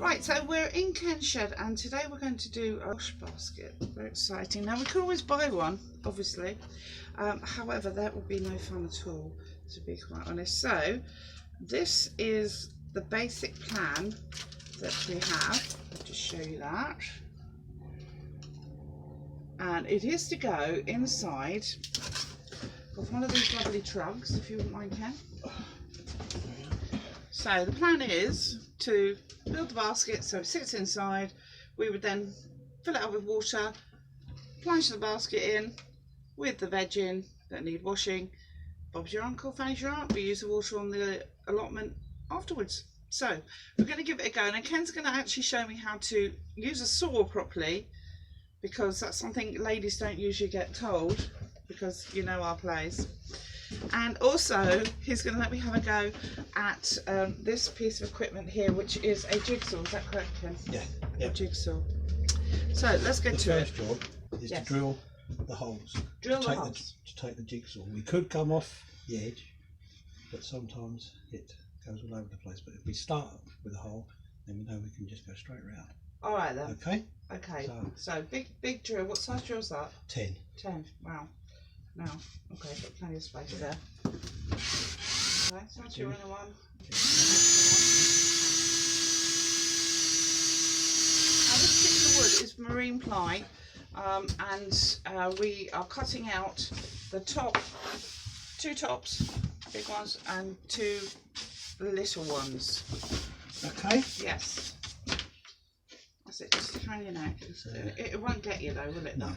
Right, so we're in Ken's shed and today we're going to do a wash basket. Very exciting. Now we could always buy one, obviously. However, that would be no fun at all, to be quite honest. So this is the basic plan that we have. I'll just show you that. And it is to go inside of one of these lovely trugs, if you wouldn't mind, Ken. So the plan is to build the basket so it sits inside. We would then fill it up with water, plunge the basket in with the veg in that need washing. Bob's your uncle, Fanny's your aunt. We use the water on the allotment afterwards. So we're going to give it a go, and Ken's going to actually show me how to use a saw properly, because that's something ladies don't usually get told, because you know our place. And also he's going to let me have a go at this piece of equipment here, which is a jigsaw. Is that correct, Ken? Yeah. A jigsaw. So let's get to it. The first job is to drill the holes. Drill the holes. To take the jigsaw. We could come off the edge, but sometimes it goes all over the place. But if we start with a hole, then we know we can just go straight around. All right then. Okay. Okay. So big drill. What size drill is that? 10. 10. Wow. Now, okay, got plenty of space there. Okay, so that's your inner one. Now this particular wood is marine ply, and we are cutting out the top, 2 tops, big ones, and 2 little ones. Okay. Yes. That's it, just hang your neck. It won't get you though, will it? No.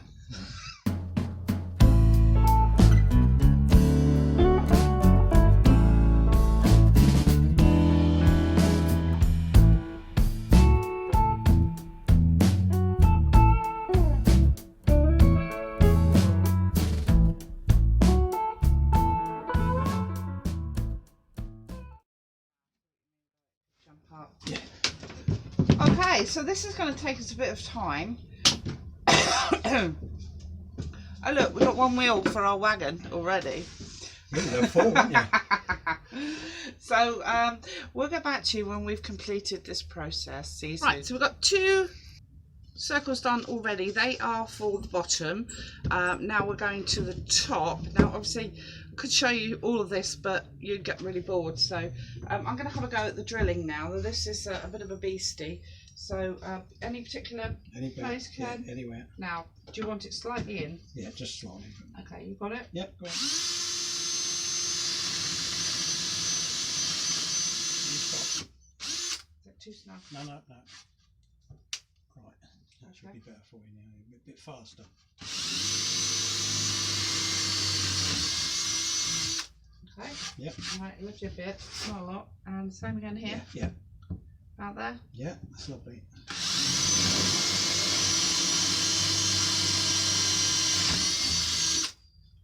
Yeah. Okay, so this is going to take us a bit of time. Oh look, we've got 1 wheel for our wagon already. So we'll get back to you when we've completed this process. See you soon. Right, so we've got 2 circles done already. They are for the bottom. Now we're going to the top. Now obviously I could show you all of this, but you'd get really bored, so I'm going to have a go at the drilling now. This is a bit of a beastie, so any particular place, Ken? Yeah, anywhere. Now, do you want it slightly in? Yeah, just slightly. Okay, you got it? Yep, go on. Stop. Is that too snug? No. Right, that should be better for you now, a bit faster. Okay. Yep. Right, lift your bit, not a lot, and same again here. Yeah. About there. Yeah, that's lovely.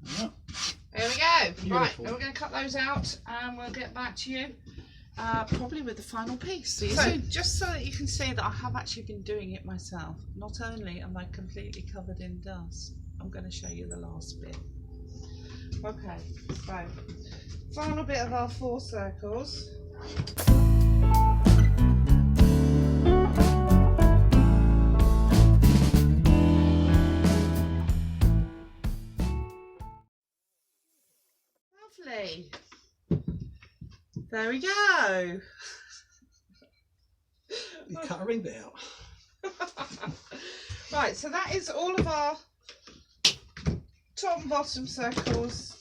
Yeah. There we go. Beautiful. Right, now we're going to cut those out, and we'll get back to you probably with the final piece. See you soon. Just so that you can see that I have actually been doing it myself. Not only am I completely covered in dust, I'm going to show you the last bit. Okay, so final bit of our 4 circles. Lovely. There we go. You cut a ring bit out. Right, so that is all of our top and bottom circles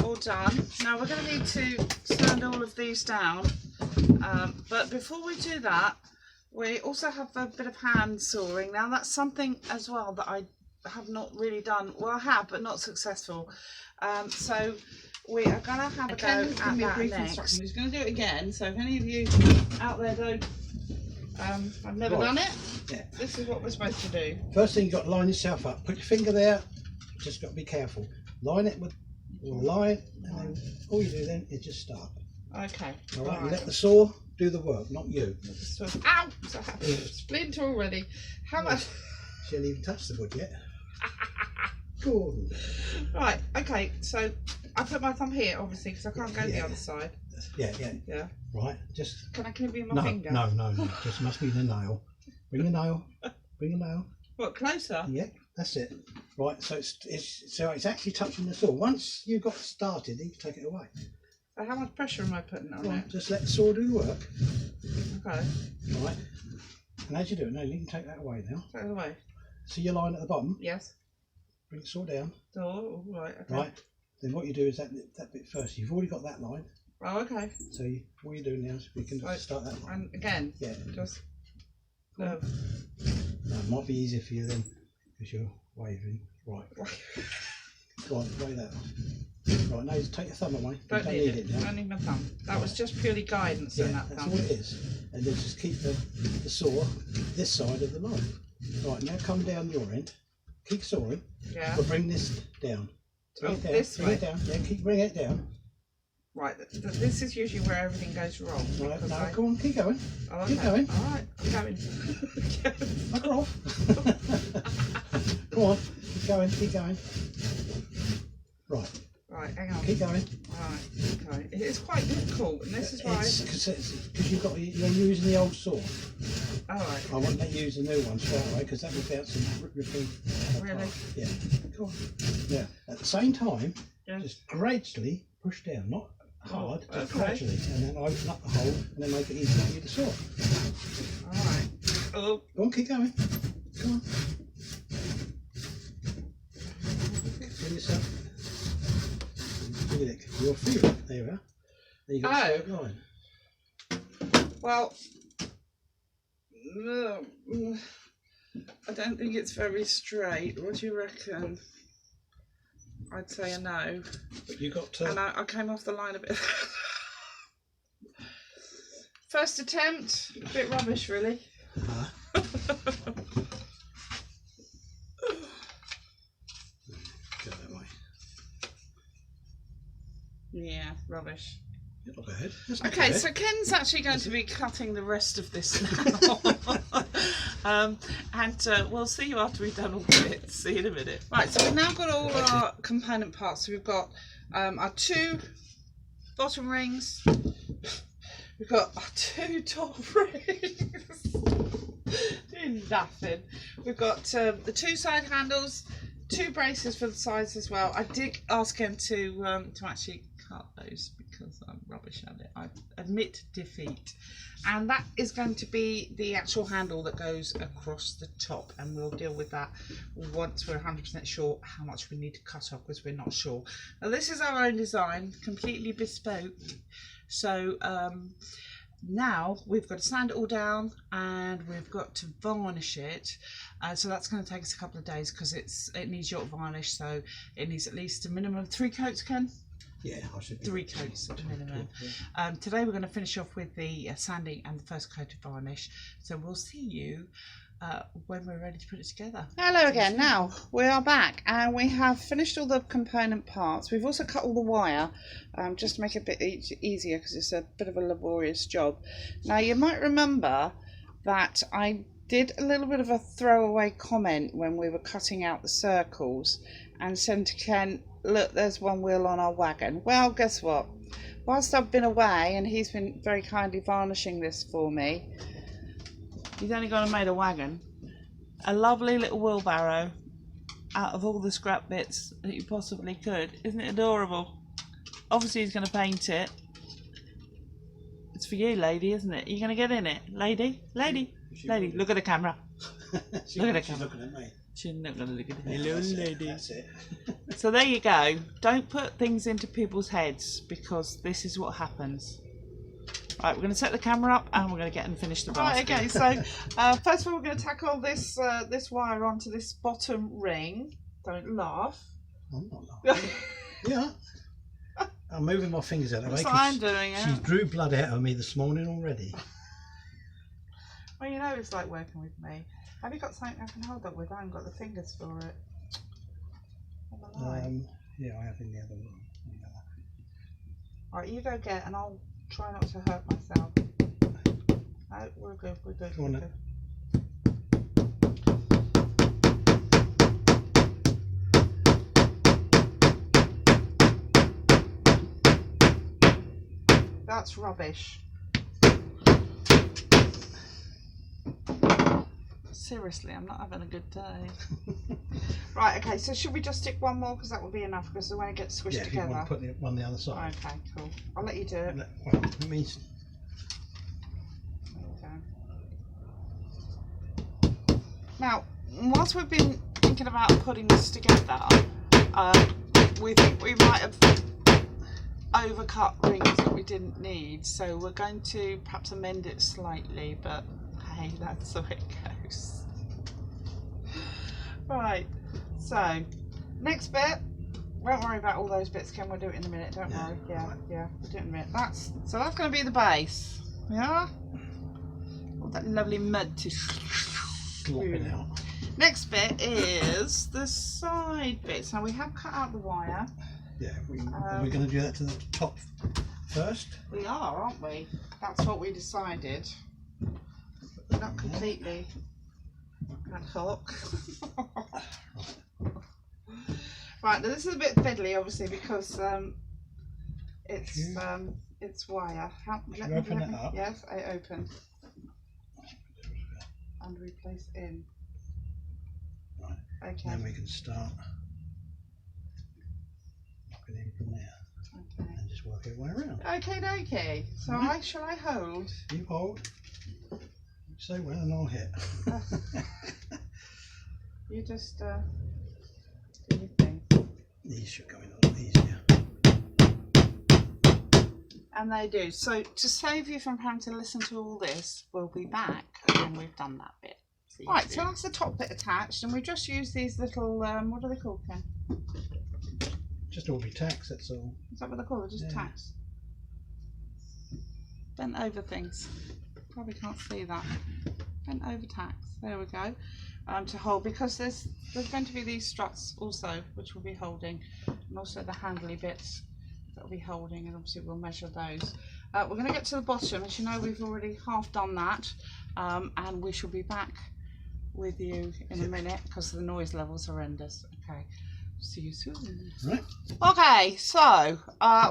all done. Now we're going to need to sand all of these down, but before we do that, we also have a bit of hand sawing. Now that's something as well that I have not really done. Well, I have, but not successful. So we are going to have a go at that next. He's going to do it again, so if any of you out there don't, I've never done it, this is what we're supposed to do. First thing, you've got to line yourself up. Put your finger there, just got to be careful. Line it with a line, and then all you do then is just start. Okay. All right, you let the saw do the work, not you. Ow! Splinter already. How much? She hasn't even touched the wood yet. Cool. Right, okay, so I put my thumb here, obviously, because I can't go the other side. Yeah. Right, just... Can it be my finger? No. Just must be the nail. Bring the nail. What, closer? Yeah, that's it. Right, so it's actually touching the saw. Once you've got started, you can take it away. So how much pressure am I putting on it? Just let the saw do the work. Okay. Right. And as you do it, now you can take that away now. Take it away. See your line at the bottom? Yes. Bring the saw down. Oh, right, okay. Right. Then what you do is that bit first. You've already got that line. Oh, okay. So all you do now is we can start that line. And again? Yeah. Just... No, it might be easier for you then, because you're waving. Right. Go on, weigh that on. Right, now just take your thumb away. Don't need it now. Don't need my thumb. That was just purely guidance in that that's thumb. all it is. And then just keep the saw this side of the line. Right, now come down your end. Keep sawing. Yeah. But bring this down. Bring it down. This way? Bring it down. Yeah, keep bringing it down. Right, this is usually where everything goes wrong. Right, now go on, keep going. Oh, okay. Keep going. Alright, I'm going. Bugger off. Go on, keep going. Right. Right, hang on. Keep going. Right, okay. It's quite difficult, and this is why... Because you're using the old saw. Alright. I won't let you use the new one straight away, because that will bounce and ripping. Really? Yeah. Go on. Yeah. At the same time, Yeah. just gradually push down, not hard, just okay. gradually, and then open up the hole, and then make it easy for you to saw. Alright. Oh. Go on, keep going. Go on. Feel yourself. Look at it. You'll feel it. There you are. There you go. Straight line. Well, I don't think it's very straight. What do you reckon? I'd say a no. But you got to... And I came off the line a bit. First attempt, a bit rubbish really. Go that way. Yeah, rubbish. Not bad. That's not Okay, bad. so Ken's actually going to be cutting the rest of this now. And we'll see you after we've done all the bits. See you in a minute. Right, so we've now got all our component parts. So we've got our 2 bottom rings. We've got our 2 top rings. Doing nothing. We've got the 2 side handles, 2 braces for the sides as well. I did ask him to actually cut those because I'm rubbish at it. I admit defeat. And that is going to be the actual handle that goes across the top, and we'll deal with that once we're 100% sure how much we need to cut off, because we're not sure. Now this is our own design, completely bespoke. So now we've got to sand it all down and we've got to varnish it. So that's going to take us a couple of days because it needs yacht varnish, so it needs at least a minimum of 3 coats, Ken? Yeah, I should be 3 coats at minimum. Today we're going to finish off with the sanding and the first coat of varnish. So we'll see you when we're ready to put it together. Hello again. Now we are back and we have finished all the component parts. We've also cut all the wire just to make it a bit easier because it's a bit of a laborious job. Now you might remember that I did a little bit of a throwaway comment when we were cutting out the circles and said to Ken, look, there's one wheel on our wagon. Well, guess what? Whilst I've been away and he's been very kindly varnishing this for me, he's only gone and made a wagon. A lovely little wheelbarrow out of all the scrap bits that you possibly could. Isn't it adorable? Obviously he's going to paint it. It's for you, lady, isn't it? Are you going to get in it? Lady? Lady? Lady, look at the camera. Look at the camera. She's looking at me. She's not going to look at me. Hello, lady. That's it. So there you go. Don't put things into people's heads because this is what happens. Right, we're going to set the camera up and we're going to get and finish the basket. Right, okay, so first of all we're going to tackle this this wire onto this bottom ring. Don't laugh. I'm not laughing. Yeah. I'm moving my fingers out of the way. That's what I'm doing. She drew blood out of me this morning already. Well, you know it's like working with me. Have you got something I can hold up with? I haven't got the fingers for it. Yeah, I have in the other room. Right, you go get, and I'll try not to hurt myself. No, we're good, we're good. Go on then. That's rubbish. Seriously, I'm not having a good day. Right, okay, so should we just stick one more, because that will be enough, because when it gets squished Yeah, if together. you want to put one on the other side. Okay, cool. I'll let you do it. Well, it means Okay. Now, whilst we've been thinking about putting this together, we think we might have overcut rings that we didn't need, so we're going to perhaps amend it slightly, but hey, that's the way it goes. Right, so next bit, won't worry about all those bits, Ken, we'll do it in a minute, don't worry. Yeah, we'll do it in a minute. That's going to be the base, yeah? All that lovely mud to slop it out. Next bit is the side bits. Now we have cut out the wire. Yeah, are we going to do that to the top first? We are, aren't we? That's what we decided. Not completely ad hoc. Right, now this is a bit fiddly, obviously, because it's wire. Let me open it up. Yes, I open. And we place in. Right. Okay. Then we can start knocking in from there. Okay. And just work our way around. Okay. So shall I hold? You hold. You say when and I'll hit. You just do your thing. These should go in a lot easier. And they do. So to save you from having to listen to all this, we'll be back when we've done that bit. Right, so that's the top bit attached, and we just use these little, what are they called, Ken? Just ordinary tacks, that's all. Is that what they're called? Just tacks. Bent over things. Probably can't see that. Bent over tacks. There we go. To hold, because there's going to be these struts also, which we'll be holding, and also the handly bits that we'll be holding, and obviously we'll measure those. We're going to get to the bottom. As you know, we've already half done that, and we shall be back with you in a minute because the noise level's horrendous. Okay, see you soon. Right. Okay, so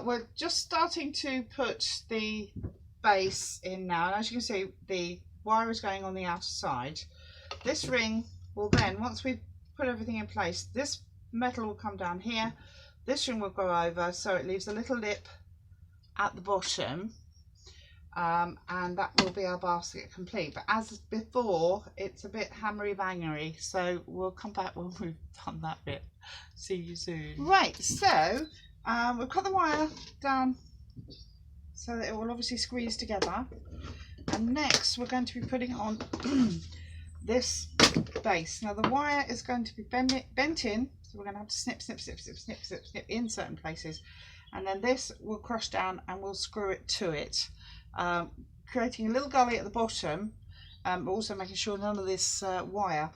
we're just starting to put the base in now, and as you can see, the wire is going on the outer side. This ring will then, once we've put everything in place, this metal will come down here, this ring will go over, so it leaves a little lip at the bottom, and that will be our basket complete. But as before, it's a bit hammery bangery, so we'll come back when we've done that bit. See you soon. Right, so we've cut the wire down so that it will obviously squeeze together, and next we're going to be putting on this base. Now the wire is going to be bent in, so we're going to have to snip in certain places, and then this will crush down and we'll screw it to it, creating a little gully at the bottom, but also making sure none of this wire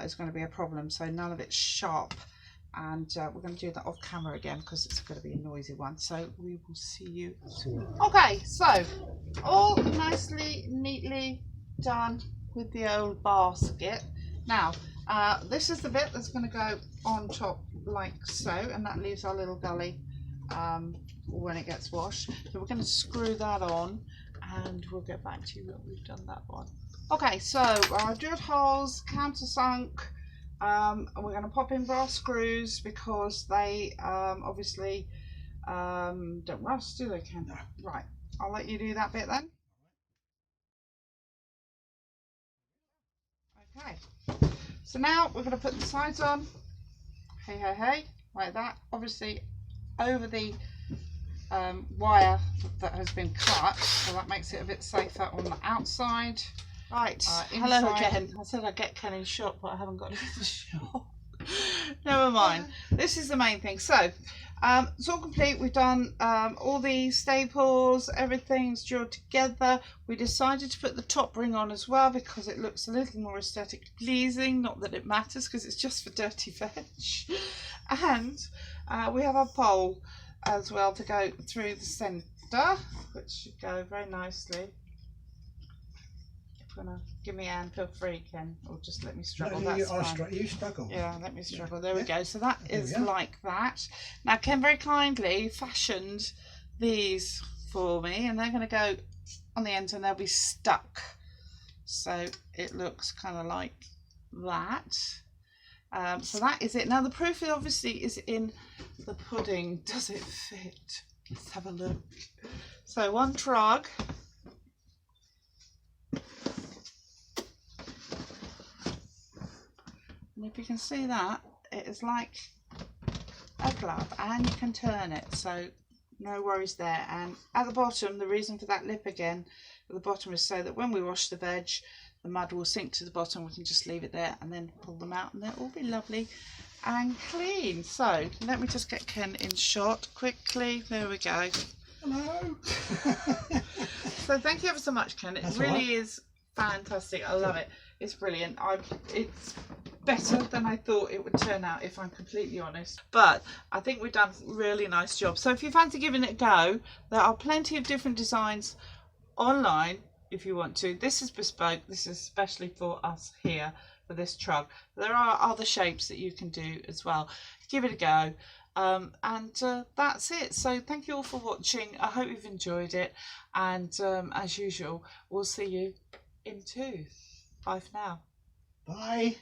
is going to be a problem, so none of it's sharp. And we're going to do that off camera again because it's going to be a noisy one, so we will see you soon. Okay, so all nicely, neatly done with the old basket. Now this is the bit that's going to go on top like so, and that leaves our little gully when it gets washed. So we're going to screw that on, and we'll get back to you when we've done that one. Okay, so our drilled holes, countersunk. We're going to pop in brass screws because they obviously don't rust, do they, Ken? No. Right, I'll let you do that bit then. Okay, so now we're going to put the sides on, hey, like that, obviously over the wire that has been cut, so that makes it a bit safer on the outside. Right, hello again. I said I'd get Ken in shop, but I haven't got him in the shop. Never mind. This is the main thing. So, it's all complete. We've done all the staples, everything's drilled together. We decided to put the top ring on as well because it looks a little more aesthetically pleasing. Not that it matters because it's just for dirty veg. And we have our pole as well to go through the centre, which should go very nicely. Gonna give me a hand, feel free, Ken, or just let me struggle. No, that's fine. you struggle. Yeah, let me struggle. There we go. So that is like that. Now Ken very kindly fashioned these for me, and they're going to go on the ends and they'll be stuck. So it looks kind of like that. So that is it. Now the proof obviously is in the pudding. Does it fit? Let's have a look. So one Trug. And if you can see that, it is like a glove and you can turn it, so no worries there. And at the bottom, the reason for that lip again at the bottom is so that when we wash the veg, the mud will sink to the bottom. We can just leave it there and then pull them out and they'll all be lovely and clean. So let me just get Ken in shot quickly. There we go. Hello. So thank you ever so much, Ken. It That's really all right. is fantastic. I love it. It's brilliant. It's better than I thought it would turn out, if I'm completely honest, but I think we've done a really nice job. So if you fancy giving it a go, there are plenty of different designs online if you want to. This is bespoke. This is especially for us here for this Trug. There are other shapes that you can do as well. Give it a go. And that's it. So thank you all for watching. I hope you've enjoyed it, and as usual, we'll see you in 2. Bye for now. Bye.